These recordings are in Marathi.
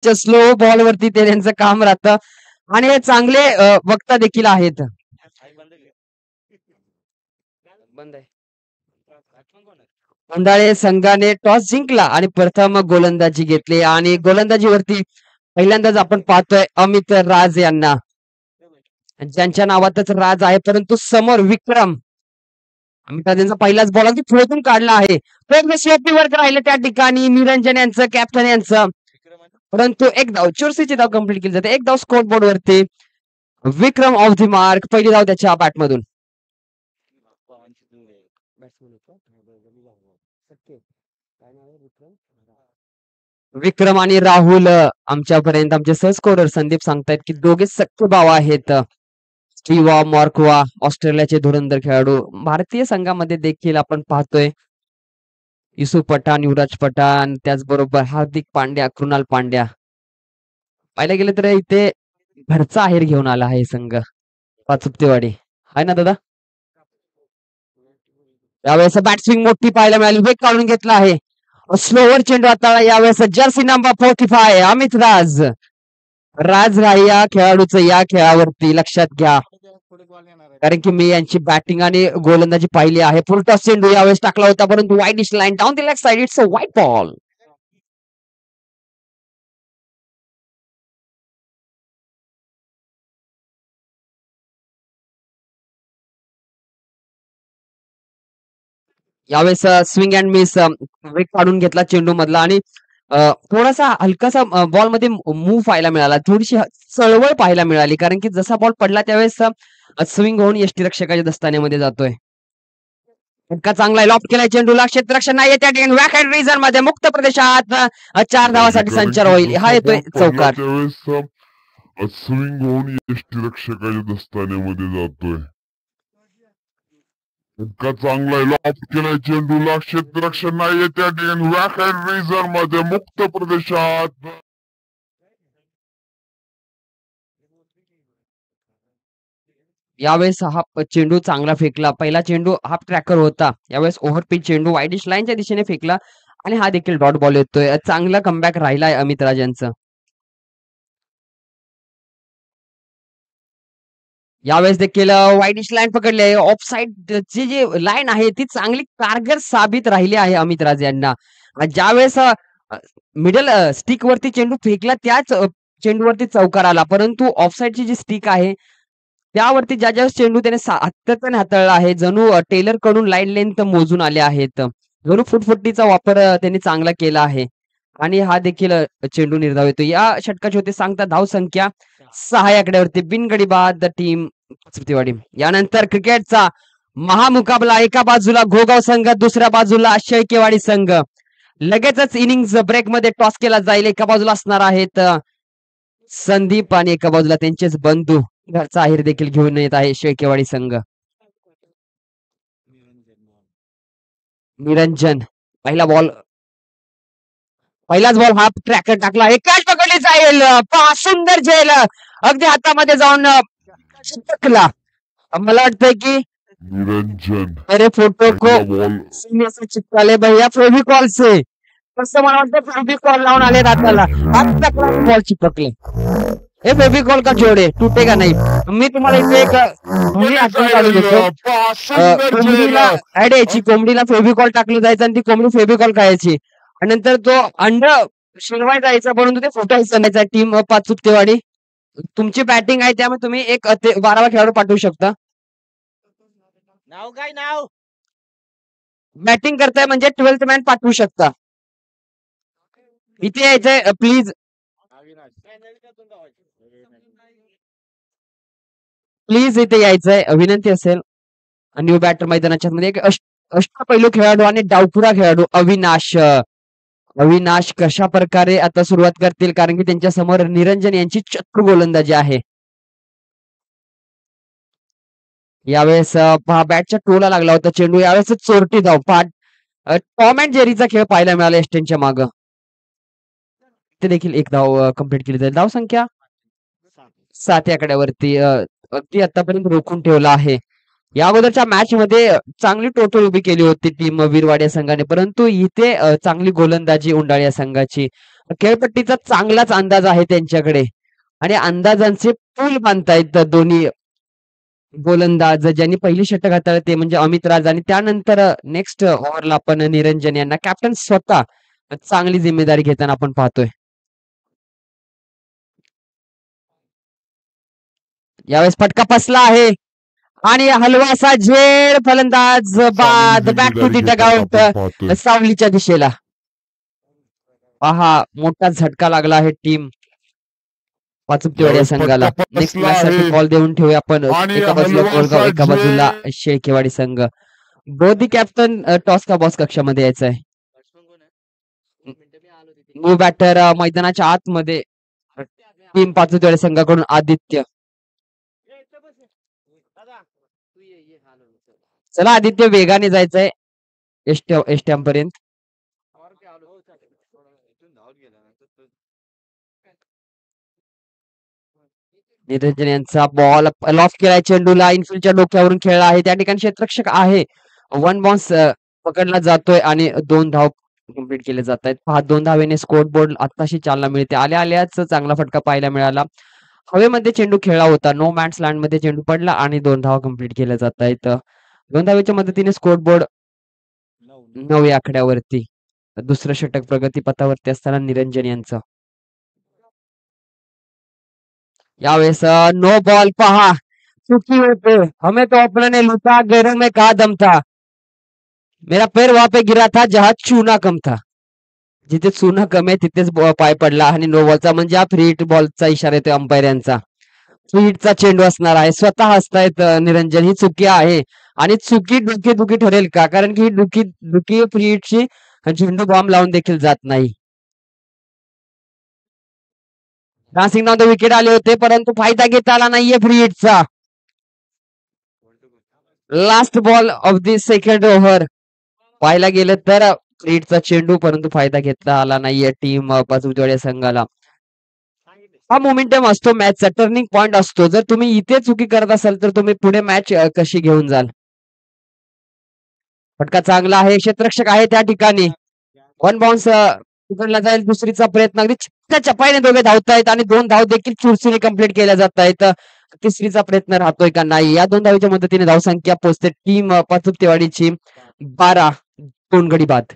स्लो बॉल वरती ते त्यांचं काम राहतं आणि हे चांगले वक्ता देखील आहेत. बंद आहे. उंडाळे संघाने टॉस जिंकला आणि प्रथम गोलंदाजी घेतली आणि गोलंदाजीवरती पहिल्यांदाच आपण पाहतोय अमित राज यांना, ज्यांच्या नावातच राज आहे, परंतु समोर विक्रम. अमित राज यांचा पहिलाच बॉल अगदी फोडून काढला आहे. वर्क राहिलं त्या ठिकाणी निरंजन यांचं, कॅप्टन यांचं, परंतु एक धाव, चुरशीची धाव कंप्लीट केली जाते. एक धाव स्कोर बोर्ड वरती. विक्रम ऑफ द मार्क, पहिली धाव त्याच्या बॅटमधून. विक्रम आणि राहुल आमच्यापर्यंत आमचे सहस्कोरर संदीप सांगतायत की दोघे सख्खे भाव आहेत. स्टीवा मॉर्कवा ऑस्ट्रेलियाचे धुरंधर खेळाडू. भारतीय संघामध्ये देखील आपण पाहतोय युसुफ पठाण, युवराज पठाण, त्याचबरोबर हार्दिक पांड्या, कृणाल पांड्या. पाहायला गेलं तर इथे घरचा आहेर घेऊन आला आहे संघ पाचुपतेवाडी, आहे ना दादा? यावेळेस बॅट स्विंग मोठी पाहायला मिळाली, वेग काढून घेतला आहे. स्लोवर चेंडू हाताळला यावेळेस जर्सी नंबर 45 अमित राज. राज राय या खेळाडूचं या खेळावरती लक्षात घ्या, कारण की मी यांची बॅटिंग आणि गोलंदाजी पाहिली आहे. फुलटॉस चेंडू यावेळेस टाकला होता, परंतु wide line down the left side, it's a white ball. यावेळेस स्विंग अँड मिस, वेग काढून घेतला चेंडू मधला आणि थोडासा हलकासा बॉल मध्ये मूव्ह पाहायला मिळाला, थोडीशी चळवळ पाहायला मिळाली, कारण की जसा बॉल पडला त्यावेळेस स्विंग होऊन यष्टीरक्षकाच्या दस्तान्यामध्ये जातोय. इतका चांगला लॉफ्ट केलाय चेंडूला, क्षेत्ररक्षण नाही त्या ठिकाणी वॅक अँड रिझन मध्ये मुक्त प्रदेशात 4 धावासाठी संचार होईल. हा येतोय चौकार. स्विंग होऊन यष्टीरक्षकाच्या दस्तान्यामध्ये जातोय. इतका चांगला लॉफ्ट केलाय चेंडूला, क्षेत्ररक्षण नाहीये त्या ठिकाणी वॅक अँड रिझन मध्ये मुक्त प्रदेशात. यावेळेस हा चेंडू चांगला फेकला. पहिला चेंडू हाफ ट्रॅकर होता, यावेळेस ओव्हरपिच चेंडू वाईडिश लाईनच्या दिशेने फेकला आणि हा देखील डॉट बॉल येतोय. चांगला कमबॅक राहिलाय अमित राज यांचं. यावेळेस देखील वाईडिश लाईन पकडली आहे. ऑफ साइड ची जी लाईन आहे ती चांगली कारगर साबित राहिली आहे अमित राज यांना. ज्यावेळेस मिडल स्टिक वरती चेंडू फेकला त्याच चेंडूवरती चौकार आला, परंतु ऑफ साइडची जी स्टिक आहे त्यावरती ज्या ज्या चेंडू त्याने सातत्याने हाताळला आहे, जणू टेलर कडून लाईन लेंथ मोजून आले आहेत, जणू फुटफुट्टीचा वापर त्यांनी चांगला केला आहे आणि हा देखील चेंडू निर्धाव येतो. या षटकाची होते सांगता धाव संख्या 6 आकड्यावरती. बिनगडी बाद टीम पाचुपतेवाडी. यानंतर क्रिकेटचा महामुकाबला, एका बाजूला घोगाव संघ, दुसऱ्या बाजूला शेळकेवाडी संघ. लगेचच इनिंग्स ब्रेक मध्ये टॉस केला जाईल. एका बाजूला असणार आहेत संदीप आणि एका बाजूला त्यांचेच बंधू, घरचा आहेर देखील घेऊन येत आहे शेळकेवाडी संघ. निरंजन पहिलाच बॉल हाफ ट्रॅकर टाकला, एकाच पकडली जाईल. सुंदर झेल अगदी हातामध्ये जाऊन चिटकला. मला वाटतंय की निरंजन अरे फोटो को चिपकाले भैया फेविकॉल से, तसं मला वाटतं फेविकॉल लावून आले हाताला, हात बॉल चिपकले. हे फेविकॉल का जोडे टूटेगा नाही. मी तुम्हाला इथे एक काढून देतो. कोंबडीला ऍड यायची, कोंबडीला फेविकॉल टाकलं जायचं आणि ती कोंबडी फेविकॉल खायची आणि नंतर तो अंड शिरवाय जायचा, परंतु ते फोटो करायचा. टीम पाचुपतेवाडी, तुमची बॅटिंग आहे त्यामुळे तुम्ही एक 12वा खेळाडू पाठवू शकता. नाव काय नाव? बॅटिंग करताय म्हणजे 12th मॅन पाठवू शकता. इथे यायचंय प्लीज, प्लीज इथे यायचंय, विनंती असेल. न्यू बॅटर मैदानाच्या मध्ये एक अष्टपैलू खेळाडू आणि डावपुरा खेळाडू अविनाश कशा प्रकारे आता सुरुवात करतील, कारण की त्यांच्या समोर निरंजन यांची चक्र गोलंदाजी आहे. यावेळेस बॅटच्या टोला लागला होता चेंडू, यावेळेस चोरटी धाव. टॉम अँड जेरीचा खेळ पाहायला मिळाला एस्टेनच्या माग. ते देखील एक धाव कंप्लीट केली जाईल. धाव संख्या 7 आकड्यावरती. अगदी आतापर्यंत रोखून ठेवला आहे. या अगोदरच्या मॅच मध्ये चांगली टोटल उभी केली होती टीम वीरवाडी संघाने, परंतु इथे चांगली गोलंदाजी उंडाळी या संघाची. खेळपट्टीचा चांगलाच अंदाज आहे त्यांच्याकडे आणि अंदाजांचे पूल बांधतायत दोन्ही गोलंदाज. ज्यांनी पहिली षटक हाताळले ते म्हणजे अमित राज आणि त्यानंतर नेक्स्ट ओव्हरला आपण निरंजन यांना कॅप्टन स्वतः चांगली जिम्मेदारी घेताना आपण पाहतोय. यावेळेस फटका फसला आहे आणि हलवासा झेल फलंदाज बाद. बॅक टू दी डगआउट सावलीच्या दिशेला. पहा मोठा झटका लागला आहे टीम पाचुपतेवाडी संघाला. नेक्स्ट मॅच साठी कॉल देऊन ठेवूया आपण. एका बाजूला कोळगाव एका बाजूला शेळकेवाडी संघ. बोधी कॅप्टन टॉस का बॉस कक्षामध्ये यायचं आहे. न्यू बॅटर मैदानाच्या आतमध्ये टीम पाचुपतेवाडी संघाकडून आदित्य. चला आदित्य वेगाने जायचंय एस्टॅम पर्यंत. निरंजन यांचा बॉल लॉफ केलाय चेंडूला. इनफिल्डच्या डोक्यावरून खेळला आहे. त्या ठिकाणी क्षेत्ररक्षक आहे. 1 बाउन्स पकडला जातोय आणि 2 धाव कंप्लीट केले जात आहेत. 2 धावेने स्कोर बोर्ड आताशी चालना मिळते. आल्याच चांगला फटका पाहायला मिळाला. हवेमध्ये चेंडू खेळला होता. नो मॅन्स लँड मध्ये चेंडू पडला आणि 2 धावा कंप्लीट केल्या जात आहेत. 2 धावेच्या मदतीने स्कोर बोर्ड 9 या आकड्यावरती. दुसरं षटक प्रगतीपथावरती असताना निरंजन यांचं. यावेळेस नो बॉल. पहा चुकी होते. हमें तो अपने लुटा गैरों में कहा दम था. मेरा पैर वहां पे गिरा था जहां चूना कम था. जिथे चुना कमी आहे तिथेच पाय पडला आणि नो बॉलचा म्हणजे हा फ्री हिट बॉलचा इशारा येतोय अंपायर यांचा. फ्री हिटचा चेंडू असणार आहे. स्वतः हसतायत निरंजन. ही चुकी आहे आणि चुकी डुकी ठरेल का? कारण की ही डुकी फ्री हिटची चेंडू बॉम्ब लावून देखील जात नाही. डान्सिंग डाऊन द विकेट आले होते परंतु फायदा घेता आला नाहीये फ्री हिटचा. Last ball of the second over पाहायला गेलं तर फ्री हिटचा चेंडू परंतु फायदा घेता आला नाहीये टीम पाचुपतेवाडी संघाला. हा मोमेंटम असतो मॅचचा. टर्निंग पॉइंट असतो. जर तुम्ही इथे चुकी करत असाल तर तुम्ही पुढे मॅच कशी घेऊन जाल. फटका चांगला आहे. क्षेत्ररक्षक आहे त्या ठिकाणी. 1 बाउन्स पकडला जाईल. दुसरीचा प्रयत्न अगदी चपाईने दोघे धावतायत आणि 2 धाव देखील चुरशीने कंप्लीट केल्या जात आहेत. तिसरीचा प्रयत्न राहतोय का नाही. या 2 धावेच्या मदतीने धावसंख्या पोहोचते टीम पाचुपतेवाडीची 12. 2 गडी बाद.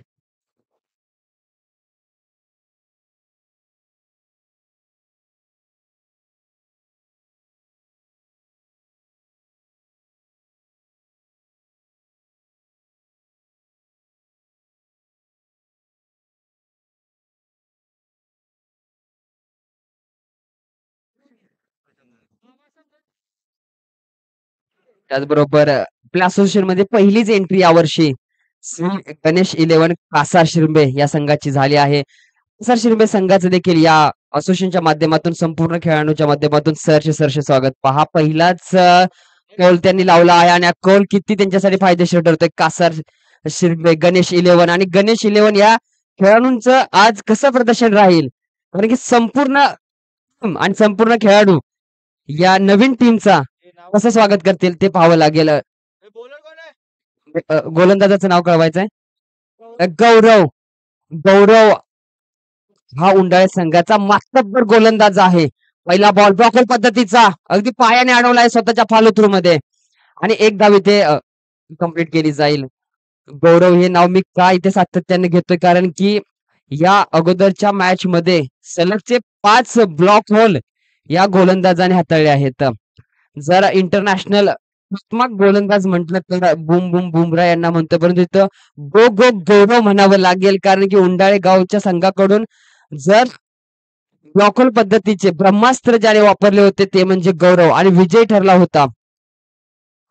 त्याचबरोबर आपल्या असोसिएशन मध्ये पहिलीच एंट्री यावर्षी श्री गणेश 11 कासार शिरंबे या संघाची झाली आहे. कासार शिरंबे संघाचं देखील या असोसिएशनच्या माध्यमातून संपूर्ण खेळाडूंच्या माध्यमातून सहर्ष स्वागत. पहा पहिलाच कौल त्यांनी लावला आहे आणि कौल किती त्यांच्यासाठी फायदेशीर ठरतोय. कासार शिरंबे गणेश 11 आणि गणेश 11 या खेळाडूंचं आज कसं प्रदर्शन राहील कारण की संपूर्ण खेळाडू या नवीन टीमचा कसं स्वागत करतील ते पाहावं लागेल. गोलंदाजाचं नाव कळवायचंय. गौरव हा उंडाळे संघाचा मास्तरबर गोलंदाज आहे. पहिला बॉल ब्लॉकर पद्धतीचा अगदी पायाने अडवलाय स्वतःच्या फॉलो थ्रू मध्ये आणि 1 धाव इथे कंप्लीट केली जाईल. गौरव हे नाव मी का इथे सातत्याने घेतोय कारण की या अगोदरच्या मॅच मध्ये सलगचे 5 ब्लॉक होल या गोलंदाजाने हाताळले आहेत. जर इंटरनॅशनल गोलंदाज म्हटलं तर बुम बुमरा यांना म्हणतो परंतु इथं गौरव म्हणावं लागेल कारण की उंडाळे गावच्या संघाकडून जर ब्लॉकहोल पद्धतीचे ब्रह्मास्त्र ज्याने वापरले होते ते म्हणजे गौरव आणि विजय ठरला होता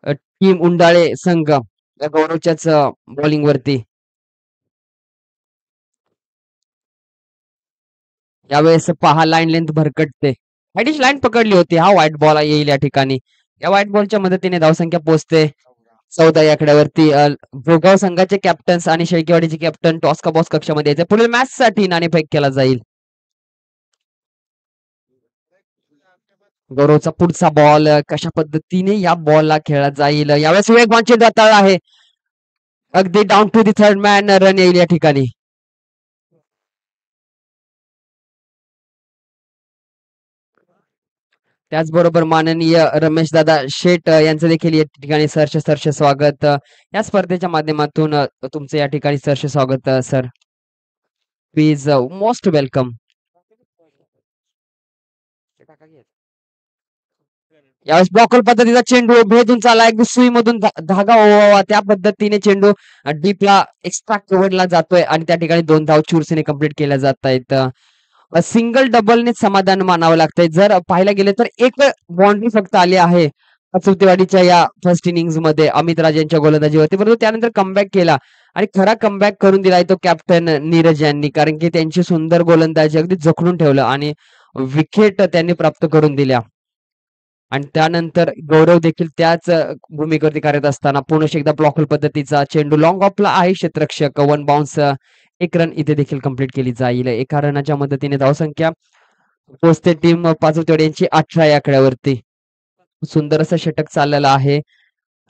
टीम उंडाळे संघ या गौरवच्याच बॉलिंग वरती. यावेळेस पहा लाईन लेंथ भरकटते. व्हाईटिश लाईन पकडली होती. हा व्हाईट बॉल येईल या ठिकाणी. या व्हाईट बॉलच्या मदतीने धावसंख्या पोहोचते 14 या आकड्यावरती. भोगाव संघाचे कॅप्टन्स आणि शेळकेवाडीचे कॅप्टन टॉस का बॉस कक्षामध्ये यायचे. पुढील मॅच साठी नाणेफेक केला जाईल. गौरवचा पुढचा बॉल कशा पद्धतीने या बॉलला खेळला जाईल. यावेळेस वेगवान चेंडू हाताळला आहे. अगदी down to the third man run येईल या ठिकाणी. त्याचबरोबर माननीय रमेश दादा शेठ यांचं देखील या ठिकाणी सहर्ष स्वागत. या स्पर्धेच्या माध्यमातून तुमचं या ठिकाणी सहर्ष स्वागत सर. Please most welcome. यावेळेस ब्लॉकर पद्धतीचा चेंडू भेदून चालला, एक सुईमधून धागा ओवावा त्या पद्धतीने चेंडू डीपला एक्स्ट्रा कव्हरला जातोय आणि त्या ठिकाणी 2 धाव चुरशीने कंप्लीट केल्या जात आहेत. सिंगल डबलने समाधान मानावं लागतंय. जर पाहायला गेले तर एक बाउंड्री फक्त आली आहे चौथीवाडीच्या या फर्स्ट इनिंग्स मध्ये अमित राज यांच्या गोलंदाजीवरती, परंतु त्यानंतर कमबॅक केला आणि खरा कमबॅक करून दिलाय तो कॅप्टन नीरज यांनी, कारण की त्यांची सुंदर गोलंदाजी अगदी जखडून ठेवलं आणि विकेट त्यांनी प्राप्त करून दिल्या. आणि त्यानंतर गौरव देखील त्याच भूमिकेवरती कार्यरत असताना पुन्हा एकदा ब्लॉकर पद्धतीचा चेंडू लॉंग ऑफला आहे. क्षेत्ररक्षक 1 बाउन्स 1 रन इथे देखील कंप्लीट केली जाईल. 1 रनाच्या मदतीने धावसंख्या पोहोचते टीम पाचवतेवाडी यांची 18 या आकड्यावरती. सुंदर असं षटक चाललेलं आहे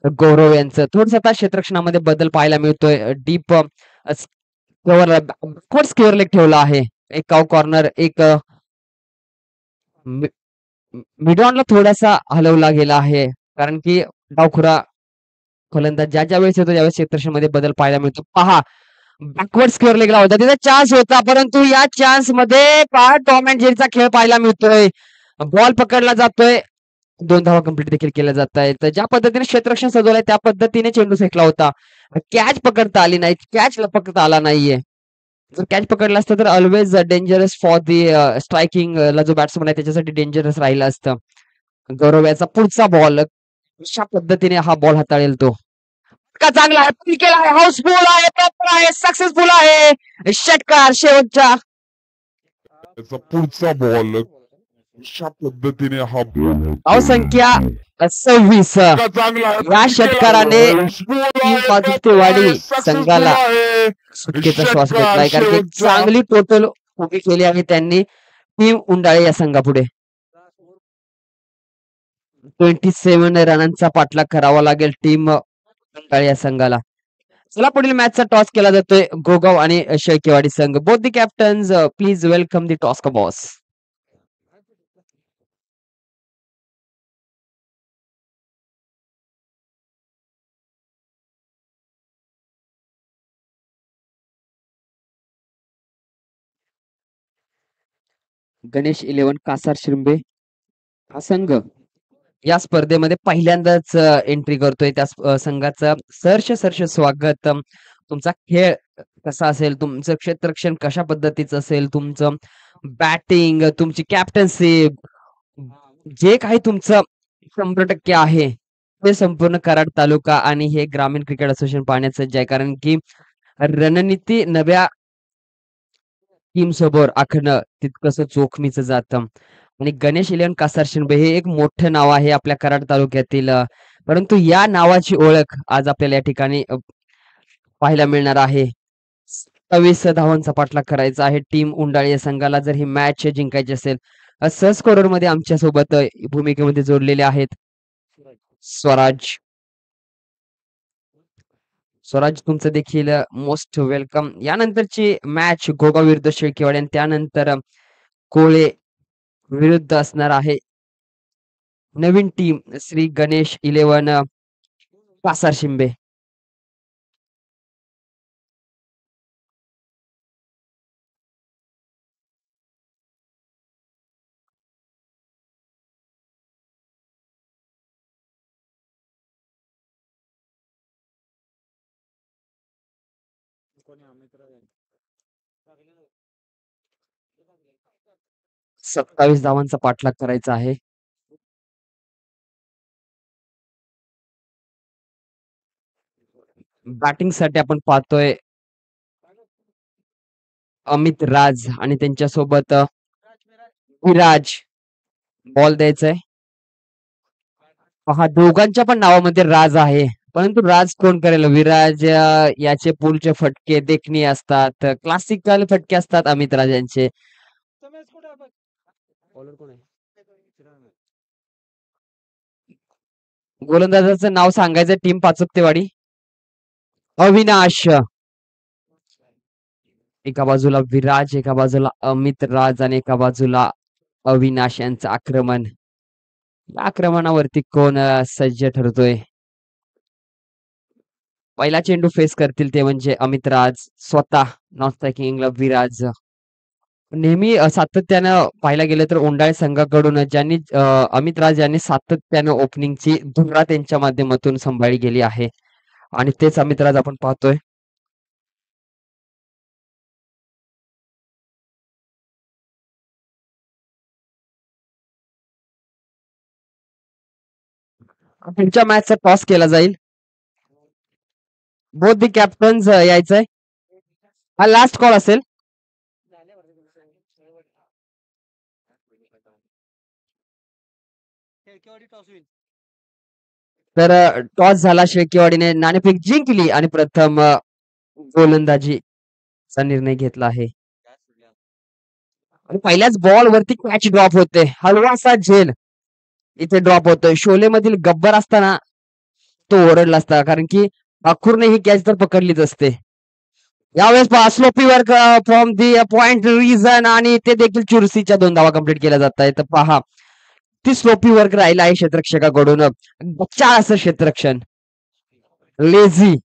गौरव यांचं. थोडस आता क्षेत्ररक्षणामध्ये बदल पाहायला मिळतोय. डीप स्क्वेअर लेग ठेवला आहे. एक कॉर्नर, एक मिडऑनला थोडासा हलवला गेला आहे, कारण की डावखुरा फलंदाज ज्या वेळेस येतो त्यावेळेस क्षेत्ररक्षणामध्ये बदल पाहायला मिळतो. पहा बॅकवर्ड स्क्वेअर लेगला होता, तिथे चान्स होता, परंतु या चान्स मध्ये पहा टॉम अँड जेरीचा खेळ पाहायला मिळतोय. बॉल पकडला जातोय, 2 धावा कंप्लीट देखील केल्या जात आहेत. ज्या पद्धतीने क्षेत्ररक्षण सजवलंय त्या पद्धतीने चेंडू फेकला होता. कॅच पकडता आली नाही, कॅच लपकता आला नाहीये. जर कॅच पकडला असतं तर always dangerous for the striking ला जो बॅट्समन आहे त्याच्यासाठी डेंजरस राहिला असतं. गौरव याचा पुढचा बॉल अशा पद्धतीने हा बॉल हाताळेल तो का चांगला आहे, केला आहे, हाऊसफुल आहे, प्रॉपर आहे, सक्सेसफुल आहे. षटकार शेवटच्या त्याचा पुढचा बॉल अशा पद्धतीने हा धावसंख्या 26. या षटकाराने पाचवतेवाडी संघाला सुटकेचा श्वास घेतलाय, कारण की चांगली टोटल उभी केली आहे त्यांनी टीम उंडाळे या संघापुढे. 27 रनांचा पाठलाग करावा लागेल टीम उंडाळे या संघाला. चला पुढील मॅचचा टॉस केला जातोय गोगाव आणि शेळकेवाडी संघ. Both the captains please welcome the toss का बॉस. गणेश 11 कासार शिंबे हा संघ या स्पर्धेमध्ये पहिल्यांदाच एंट्री करतोय. त्या संघाचं सहर्ष स्वागत. तुमचा खेळ कसा असेल, तुमचं क्षेत्ररक्षण कशा पद्धतीचं असेल, तुमचं बॅटिंग, तुमची कॅप्टन्सी, जे काही तुमचं 100% आहे ते संपूर्ण कराड तालुका आणि हे ग्रामीण क्रिकेट असोसिएशन पाहण्याचं सज्ज आहे, कारण की रणनीती नव्या टीम समोर आखणं तितकंसं जोखमीचं जातं. आणि गणेश 11 कासार शिंबे हे एक मोठं नाव आहे आपल्या कराड तालुक्यातील, परंतु या नावाची ओळख आज आपल्याला या ठिकाणी पाहायला मिळणार आहे. 27 धावांचा पाठलाग करायचा आहे टीम उंडाळे या संघाला जर ही मॅच जिंकायची असेल. सहस्कोरर मध्ये आमच्या सोबत भूमिकेमध्ये जोडलेले आहेत स्वराज. स्वराज तुमचं देखील मोस्ट वेलकम. यानंतरची मॅच गोगाव विरुद्ध शेळकेवाडी आणि त्यानंतर कोळे विरुद्ध असणार आहे नवीन टीम श्री गणेश 11 कासार शिंबे. - 27 धावांचा पाठलाग करायचा आहे. बॅटिंग साठी आपण पाहतोय अमित राज आणि त्यांच्या सोबत विराज. बॉल द्यायचाय. पहा दोघांच्या पण नावामध्ये राज आहे, परंतु राज कोण करेल. विराज याचे पूलचे फटके देखणी असतात, क्लासिकल फटके असतात अमित राज यांचे. गोलंदाजाचं नाव सांगायचं टीम पाचपतेवाडी. अविनाश एका बाजूला, विराज एका बाजूला, अमित राज आणि एका बाजूला अविनाश यांचं आक्रमण. या आक्रमणावरती कोण सज्ज ठरतोय? पहिला चेंडू फेस करतील ते म्हणजे अमित राज स्वतः नॉर्थ किंगला विराज. नेहमी सातत्यानं पाहायला गेलं तर ओंडाळे संघाकडून ज्यांनी अमित राज यांनी सातत्यानं ओपनिंगची धुरा त्यांच्या माध्यमातून सांभाळली गेली आहे आणि तेच अमित राज आपण पाहतोय. पुढच्या मॅचचा टॉस केला जाईल. बोथ दी कॅप्टन्स यायचंय. हा लास्ट कॉल असेल. शेळकेवाडी टॉस होईल. तर टॉस झाला, शेळकेवाडीने नाणेफेक जिंकली आणि प्रथम गोलंदाजीचा निर्णय घेतला आहे. आणि पहिल्याच बॉल वरती कॅच ड्रॉप होते. हलवासा झेल इथे ड्रॉप होतोय. शोले मधील गब्बर असताना तो ओरडला असता, कारण की अखुरने ही कॅच तर पकडलीच असते. यावेळेस sloppy work from the point reason आणि ते देखील चुरसीच्या 2 धावा कंप्लीट केल्या जात आहेत. पहा ती स्लोपी वर्क राहिला आहे क्षेत्ररक्षकाकडून. बच्चा असं क्षेत्ररक्षण लेझी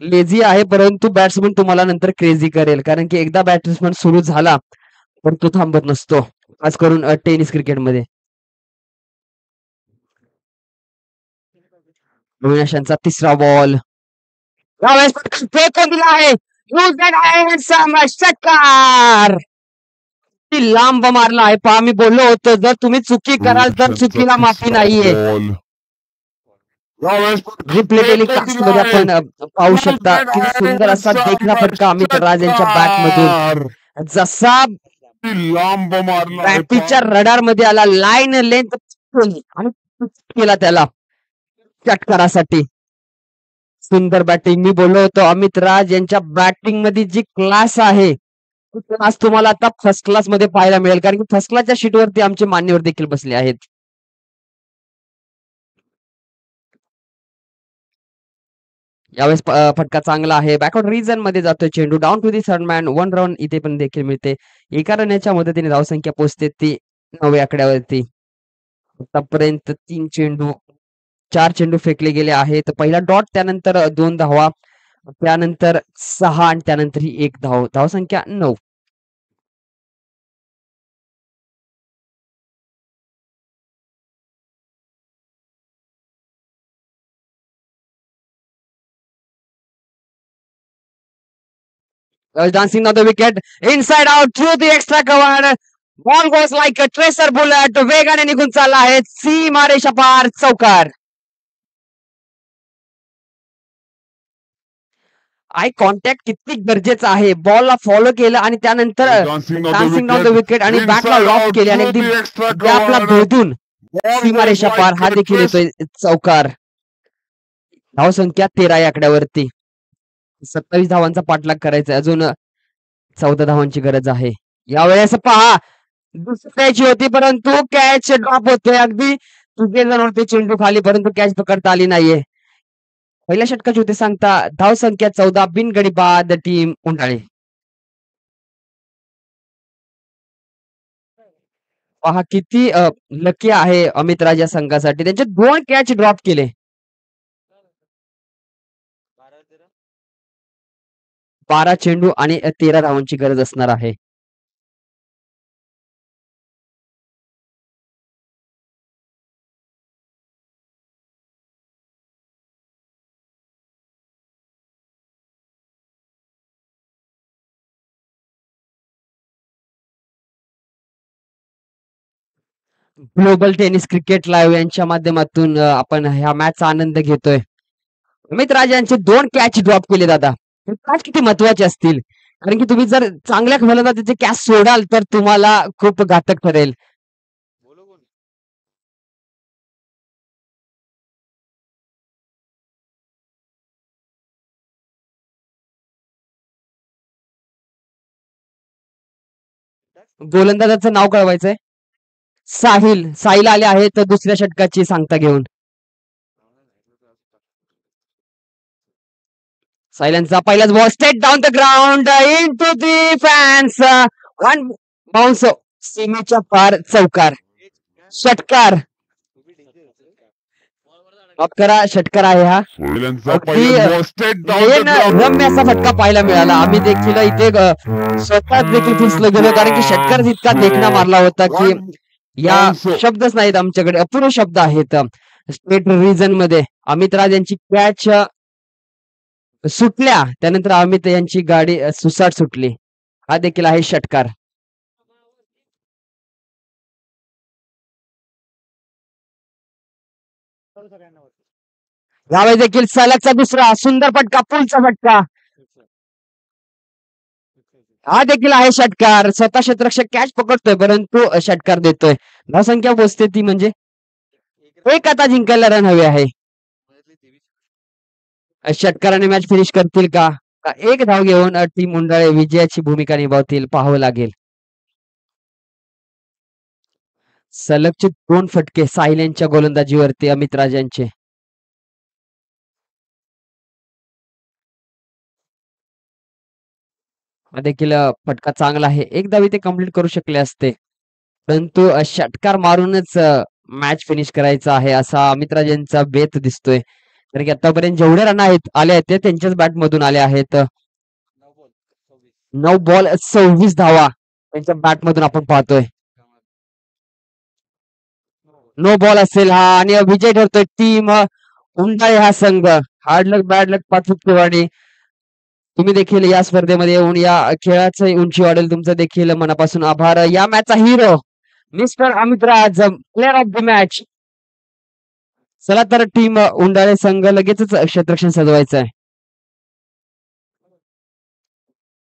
लेझी आहे, परंतु बॅट्समन तुम्हाला नंतर क्रेझी करेल, कारण की एकदा बॅट्समन सुरू झाला तर तो थांबत नसतो, खास करून टेनिस क्रिकेटमध्ये. अविनाशांचा तिसरा बॉल यावेळेस फेकून दिला आहे. षटकार लांब मारला आहे. पहा मी बोललो होतो, जर तुम्ही चुकी कराल तर चुकीला माफी नाहीये. रिप्ले टेलिकास्ट मध्ये आपण पाहू शकता की सुंदर असा देखणा फटका अमित राज यांच्या बॅट मधून जसा बॅटीच्या रडार मध्ये आला, लाईन लेंथ आणि केला त्याला षटकारासाठी. सुंदर बॅटिंग. मी बोललो होतो अमित राज यांच्या बॅटिंग मध्ये जी क्लास आहे आज तुम्हाला आता फर्स्ट क्लास मध्ये पाहायला मिळेल, कारण की फर्स्ट क्लासच्या शीटवरती आमचे मान्यवर देखील बसले आहेत. यावेळेस फटका चांगला आहे. बॅकआउट रिजन मध्ये जातोय चेंडू. Down to the third man, 1 run इथे पण देखील मिळते. एका रनच्या मदतीने धावसंख्या पोहोचते ती 9 आकड्यावरती. आतापर्यंत 4 चेंडू फेकले गेले आहेत. पहिला डॉट, त्यानंतर 2 धावा, त्यानंतर 6 आणि त्यानंतर ही 1 धाव. धावसंख्या 9. dancing on the wicket, inside out through the extra cover. Ball goes like a tracer bullet. वेगाने निघून चालला आहे. सीमारेषा पार चौकार. आय कॉन्टॅक्ट किती गरजेचं आहे. बॉलला फॉलो केलं आणि त्यानंतर डान्सिंग ऑन द विकेट आणि बॅटला लॉक केले आणि अगदी गॅपला भेदून सीमारेषा पार. हा देखील येतोय चौकार. धावसंख्या 13 या आकड्यावरती. 27 धावांचा पाठलाग करायचा. अजून 14 धावांची गरज आहे. यावेळेस पहा दुसऱ्याची होती, परंतु कॅच ड्रॉप होतोय. अगदी तुझे जण होते चेंडू खाली, परंतु कॅच पकडता आली नाहीये. पहिल्या षटकाची होते सांगता. धावसंख्या 14. बिनगडी बाद टीम उंडाळे. पहा किती लकी आहे अमित राज या संघासाठी. त्यांचे 2 कॅच ड्रॉप केले. 12 चेंडू आणि 13 धावांची गरज असणार आहे. ग्लोबल टेनिस क्रिकेट लाईव्ह यांच्या माध्यमातून आपण ह्या मॅचचा आनंद घेतोय. अमित राज यांचे 2 कॅच ड्रॉप केले दादा. कॅच किती महत्वाचे असतील, कारण की तुम्ही जर चांगल्या फलंदाजीचे कॅच सोडाल तर तुम्हाला खूप घातक ठरेल. गोलंदाजाचं नाव कळवायचंय. साहिल आले आहेत दुसऱ्या षटकाची सांगता घेऊन. सायलेन्सचा पहिलाच ball straight down the ground into the fans. 1 bounce सीमेच्या पार चौकार. षटकार अकरा षटकार आहे हा. सोयल्यांचा अगदी पहिला मोस्टेड नयन रम्य असा फटका पाहायला मिळाला. आम्ही देखील इथे स्वतःच देखील फिसलो गेलो, कारण की षटकार इतका देखणा मारला होता की या शब्दच नाहीत आमच्याकडे, अपुरे शब्द आहेत. स्टेट रिजन मध्ये अमित राज यांची कॅच सुटल्या, त्यानंतर अमित यांची गाडी सुसाट सुटली. हा देखील आहे षटकार. यावेळी देखील सलगचा दुसरा सुंदर फटका, पुलचा फटका. हा देखील आहे षटकार. स्वतः क्षेत्ररक्षक कॅच पकडतोय, परंतु षटकार देतोय. धावसंख्या पोचते ती म्हणजे एक आता जिंकायला रन हवे आहे. षटकाराने मॅच फिनिश करतील का? एक धाव घेऊन टीम मुंडाळे विजयाची भूमिका निभावतील, पाहावं लागेल. सलगचे 2 फटके साहिल यांच्या गोलंदाजीवरती अमित राज यांचे. हा देखील फटका चांगला आहे. एक धाव इथे कंप्लीट करू शकले असते, परंतु षटकार मारूनच मॅच फिनिश करायचा आहे असा अमित राज यांचा बेत दिसतोय. कारण की आतापर्यंत जेवढे रन आले आहेत ते त्यांच्याच बॅट मधून आले आहेत. 9 बॉल 26 धावा त्यांच्या बॅट मधून आपण पाहतोय. नो बॉल असेल हा, आणि विजय ठरतोय टीम उंडाळे हा संघ. हार्ड लक बॅड लक पाठवून तुम्ही देखील या स्पर्धेमध्ये येऊन या खेळाची उंची वाढेल. तुमचं देखील मनापासून आभार. या मॅचचा hero mister Amit Raj, player of the match. चला तर टीम उंडाळे संघ लगेचच क्षेत्ररक्षण सजवायचं आहे.